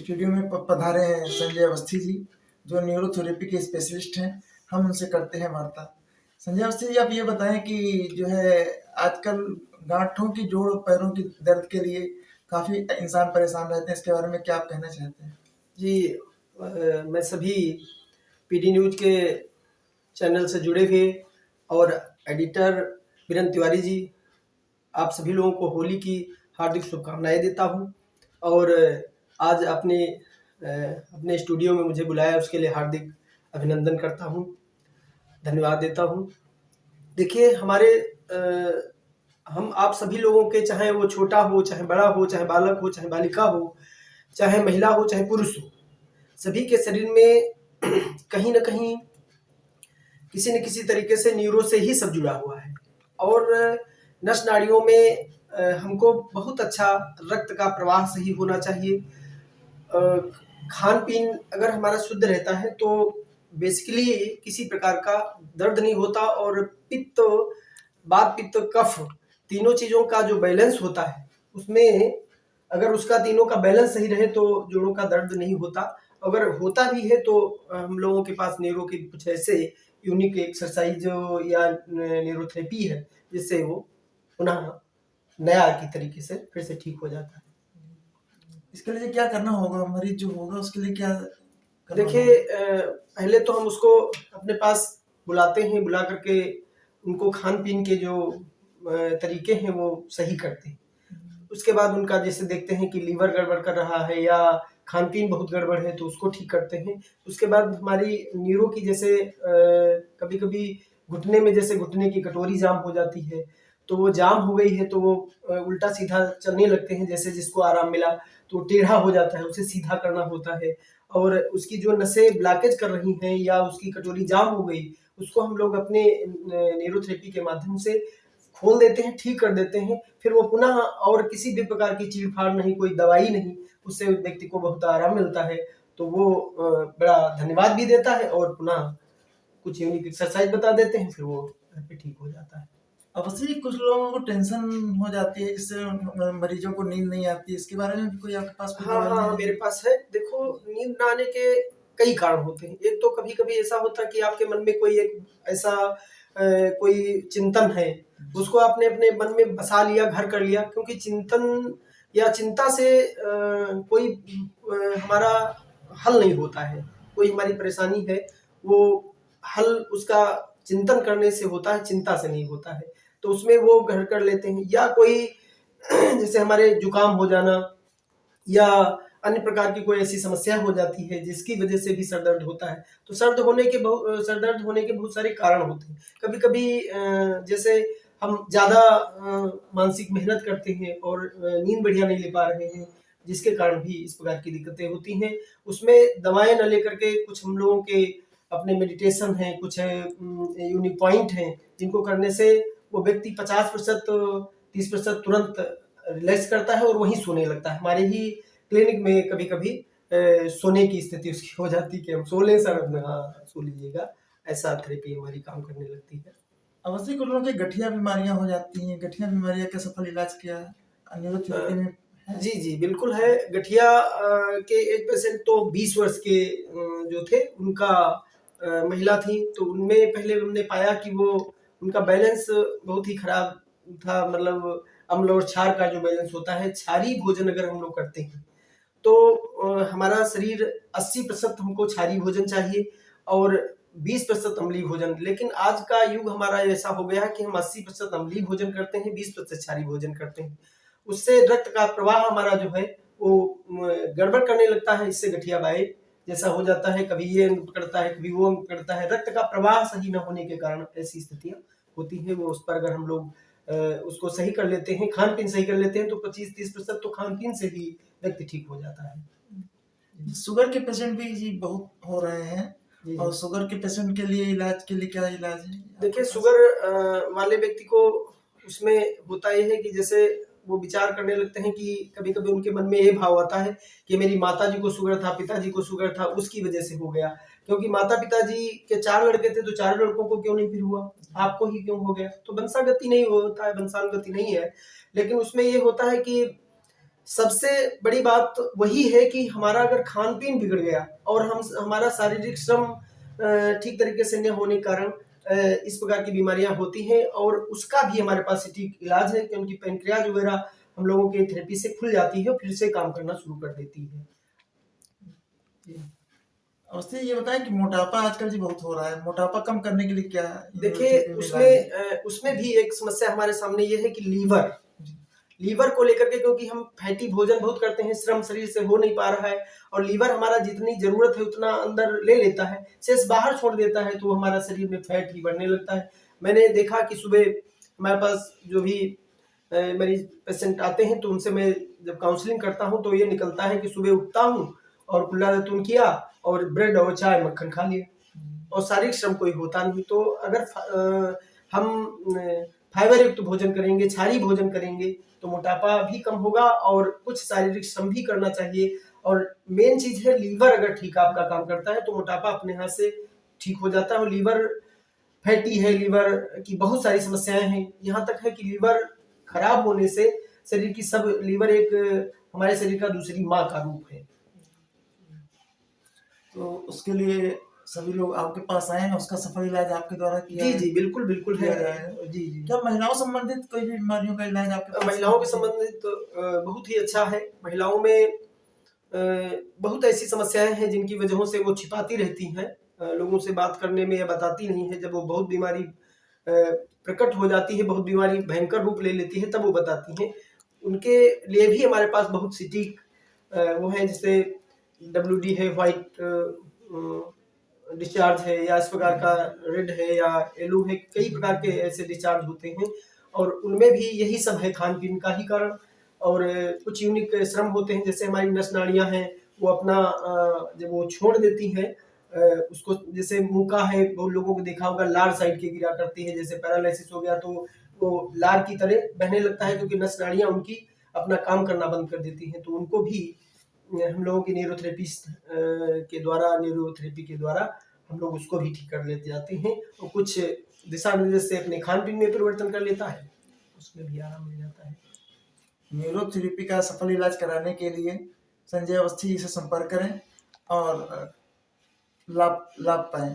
Studio में पधारे हैं संजय अवस्थी जी, जो न्यूरोथेरेपी के स्पेशलिस्ट हैं। हम उनसे करते हैं वार्ता। संजय अवस्थी जी, आप ये बताएं कि जो है आजकल गांठों की, जोड़ और पैरों की दर्द के लिए काफी इंसान परेशान रहते हैं, इसके बारे में क्या आप कहना चाहते हैं? जी, मैं सभी पीडी न्यूज के चैनल से जुड़े हुए और एडिटर बीरेन तिवारी जी, आप सभी लोगों को होली की हार्दिक शुभकामनाएं देता हूं। और आज अपने स्टूडियो में मुझे बुलाया, उसके लिए हार्दिक अभिनंदन करता हूं, धन्यवाद देता हूं। देखिए, हम आप सभी लोगों के, चाहे वो छोटा हो, चाहे बड़ा हो, चाहे बालक हो, चाहे बालिका हो, चाहे महिला हो, चाहे पुरुष हो, सभी के शरीर में कहीं ना कहीं किसी न किसी तरीके से न्यूरो से ही सब जुड़ा हुआ है। और नस नाड़ियों में हमको बहुत अच्छा रक्त का प्रवाह सही होना चाहिए। खान पीन अगर हमारा शुद्ध रहता है तो बेसिकली किसी प्रकार का दर्द नहीं होता, और पित्त, वात, पित्त, कफ, तीनों चीजों का जो बैलेंस होता है, उसमें अगर उसका तीनों का बैलेंस सही रहे तो जोड़ों का दर्द नहीं होता। अगर होता भी है तो हम लोगों के पास न्यूरो के कुछ ऐसे यूनिक एक्सरसाइज या न्यूरोथेरेपी है जिससे वो पुनः नया की तरीके से फिर से ठीक हो जाता है। इसके लिए क्या करना होगा? मरीज जो होगा उसके लिए क्या करना देखिए, होगा? पहले तो हम उसको अपने पास बुलाते हैं, बुला करके उनको खान पीन के जो तरीके हैं वो सही करते हैं। उसके बाद उनका जैसे देखते हैं कि लीवर गड़बड़ कर रहा है या खान पीन बहुत गड़बड़ है तो उसको ठीक करते हैं। उसके बाद हमारी न्यूरो की, जैसे कभी कभी घुटने में, जैसे घुटने की कटोरी जाम हो जाती है, तो वो जाम हो गई है तो वो उल्टा सीधा चलने लगते हैं, जैसे जिसको आराम मिला तो टेढ़ा हो जाता है, उसे सीधा करना होता है। और उसकी जो नसें ब्लॉकेज कर रही हैं या उसकी कटोरी जाम हो गई, उसको हम लोग अपने न्यूरोथेरेपी के माध्यम से खोल देते हैं, ठीक कर देते हैं। फिर वो पुनः, और किसी भी प्रकार की चीड़-फाड़ नहीं, कोई दवाई नहीं, उससे व्यक्ति को बहुत आराम मिलता है। तो वो बड़ा धन्यवाद भी देता है और पुनः कुछ यूनिक एक्सरसाइज बता देते हैं, फिर वो घर पे ठीक हो जाता है। अवश्य कुछ लोगों को टेंशन हो जाती है, जिससे मरीजों को नींद नहीं आती। इसके बारे में भी कोई आपके पास कोई हाँ, दवाई हाँ, है? मेरे पास है। देखो, नींद ना आने के कई कारण होते हैं। एक तो कभी-कभी ऐसा होता है कि आपके मन में कोई एक ऐसा कोई चिंतन है, उसको आपने अपने मन में बसा लिया, घर कर लिया, क्योंकि चिंतन या चिंता से कोई हमारा हल नहीं होता है। कोई हमारी परेशानी है, वो हल उसका चिंतन करने से होता है, चिंता से नहीं होता है। तो उसमें वो घर कर लेते हैं। या कोई जैसे हमारे जुकाम हो जाना या अन्य प्रकार की कोई ऐसी समस्या हो जाती है जिसकी वजह से भी सर दर्द होता है। तो सर दर्द होने के बहुत सारे कारण होते हैं। कभी-कभी जैसे हम ज़्यादा मानसिक मेहनत करते हैं और नींद बढ़िया नहीं ले पा रहे हैं, जिसके कारण भी इस प्रकार की दिक्कतें होती हैं। उसमें दवाएँ ना लेकर के कुछ हम लोगों के अपने मेडिटेशन हैं, कुछ यूनिक पॉइंट हैं, जिनको करने से वो व्यक्ति 50% 30% तुरंत रिलैक्स करता है और वहीं सोने लगता है। हमारे ही क्लिनिक में कभी-कभी सोने की स्थिति उसकी हो जाती है कि हम सो लें सर, हाँ, सो लीजिएगा। ऐसा थेरेपी हमारी काम करने लगती है। अवश्य कुछ लोगों की गठिया बीमारियां हो जाती हैं। गठिया बीमारियां का सफल इलाज क्या न्यूरोथेरेपी में है? जी, जी, बिल्कुल है। गठिया के एक पेशेंट तो 20 वर्ष के जो थे, उनका महिला थी, तो उनमें पहले हमने पाया कि वो उनका बैलेंस बहुत ही खराब था। मतलब अम्ल और क्षार का जो बैलेंस होता है, क्षारीय भोजन अगर हम लोग करते हैं तो हमारा शरीर 80% हमको क्षारीय भोजन चाहिए और 20% अम्लीय भोजन। लेकिन आज का युग हमारा ऐसा हो गया है कि हम 80% अम्लीय भोजन करते हैं, 20% क्षारीय भोजन करते हैं। उससे रक्त का प्रवाह हमारा जो है वो गड़बड़ करने लगता है। इससे गठिया बाई जैसा हो जाता है, कभी ये अंग पकड़ता है, कभी वो अंग पकड़ता है। रक्त का प्रवाह सही न होने के कारण ऐसी स्थितियां होती हैं। वो उस पर अगर हम लोग उसको सही कर लेते हैं, खान पीन सही कर लेते हैं, तो 25-30% तो खान पीन से ही व्यक्ति ठीक हो जाता है। शुगर के पेशेंट भी जी बहुत हो रहे हैं, और जी, शुगर के पेशेंट के लिए इलाज के लिए क्या इलाज है? देखिए, शुगर वाले व्यक्ति को उसमें होता ये है कि जैसे वो विचार करने लगते हैं कि कभी-कभी उनके मन में ये भाव आता है कि मेरी माताजी को शुगर था, पिताजी को शुगर था, उसकी वजह से हो गया। क्योंकि माता-पिताजी के 4 लड़के थे, तो 4 लड़कों को क्यों नहीं फिर हुआ? आपको ही क्यों हो गया? तो वंशागति नहीं होता है, वंशानुगति नहीं है। लेकिन उसमें ये होता है कि सबसे बड़ी बात वही है कि हमारा अगर खान पीन बिगड़ गया और हमारा शारीरिक श्रम ठीक तरीके से न होने के कारण इस प्रकार की बीमारियां होती हैं, और उसका भी हमारे पास सटीक इलाज है, क्योंकि पैनक्रियाज वगैरह हम लोगों के थेरेपी से खुल जाती है और फिर से काम करना शुरू कर देती है। उससे ये बताएं कि मोटापा आजकल जी बहुत हो रहा है, मोटापा कम करने के लिए क्या? देखिए, उसमें भी एक समस्या हमारे सामने ये है कि लीवर को लेकर के, क्योंकि हम फैटी भोजन बहुत करते हैं, श्रम शरीर से हो नहीं पा रहा है, और लीवर हमारा जितनी जरूरत है उतना अंदर ले लेता है, शेष बाहर छोड़ देता है, तो हमारा शरीर में फैट ही बढ़ने लगता है। मैंने देखा कि सुबह हमारे पास जो भी मरीज पेशेंट आते हैं, तो उनसे मैं जब काउंसलिंग करता हूं तो ये निकलता है कि सुबह उठता हूं और कुल्ला रतून किया और ब्रेड और चाय मक्खन खा लिया, और शारीरिक श्रम कोई होता नहीं। तो अगर हम फाइबर युक्त भोजन करेंगे, क्षारीय भोजन करेंगे, तो मोटापा भी कम होगा और कुछ शारीरिक श्रम भी करना चाहिए। और मेन चीज है, लीवर अगर ठीक आपका काम करता है तो मोटापा अपने हाथ से ठीक हो जाता है। और लीवर फैटी है, लीवर की बहुत सारी समस्याएं हैं, यहाँ तक है कि लीवर खराब होने से शरीर की लीवर एक हमारे शरीर का दूसरी माँ का रूप है। तो उसके लिए सभी लोग आपके पास आए हैं, उसका सफल इलाज आपके द्वारा किया? जी बिल्कुल है। जी। क्या महिलाओं संबंधित कोई भी बीमारियों का इलाज आपके पास? महिलाओं के संबंधित तो बहुत ही अच्छा है। महिलाओं में बहुत ऐसी समस्याएं हैं जिनकी वजहों से वो छिपाती रहती हैं, लोगों से बात करने में या बताती नहीं है। जब वो बहुत बीमारी प्रकट हो जाती है, बहुत बीमारी भयंकर रूप ले लेती है, तब वो बताती हैं। उनके लिए भी हमारे पास बहुत सटीक वो है, जैसे WD है, व्हाइट डिस्चार्ज है, या इस प्रकार का रेड है, या येलो है, कई प्रकार के ऐसे डिस्चार्ज होते हैं, और उनमें भी यही सब है, खान पीन का ही कारण। और कुछ यूनिक श्रम होते हैं, जैसे हमारी नस नाड़ियां हैं, वो अपना जब वो छोड़ देती हैं उसको, जैसे मुंह का है, बहुत लोगों को देखा होगा लार साइड के गिरा करती है, जैसे पैरालिसिस हो गया तो वो लार की तरह बहने लगता है, क्योंकि नस नाड़ियां उनकी अपना काम करना बंद कर देती हैं। तो उनको भी हम लोगों की न्यूरोथेरेपी के द्वारा हम लोग उसको भी ठीक कर लेते जाते हैं, और कुछ दिशा निर्देश से अपने खान पीन में परिवर्तन कर लेता है, उसमें भी आराम मिल जाता है। न्यूरोथेरेपी का सफल इलाज कराने के लिए संजय अवस्थी जी से संपर्क करें और लाभ पाएं।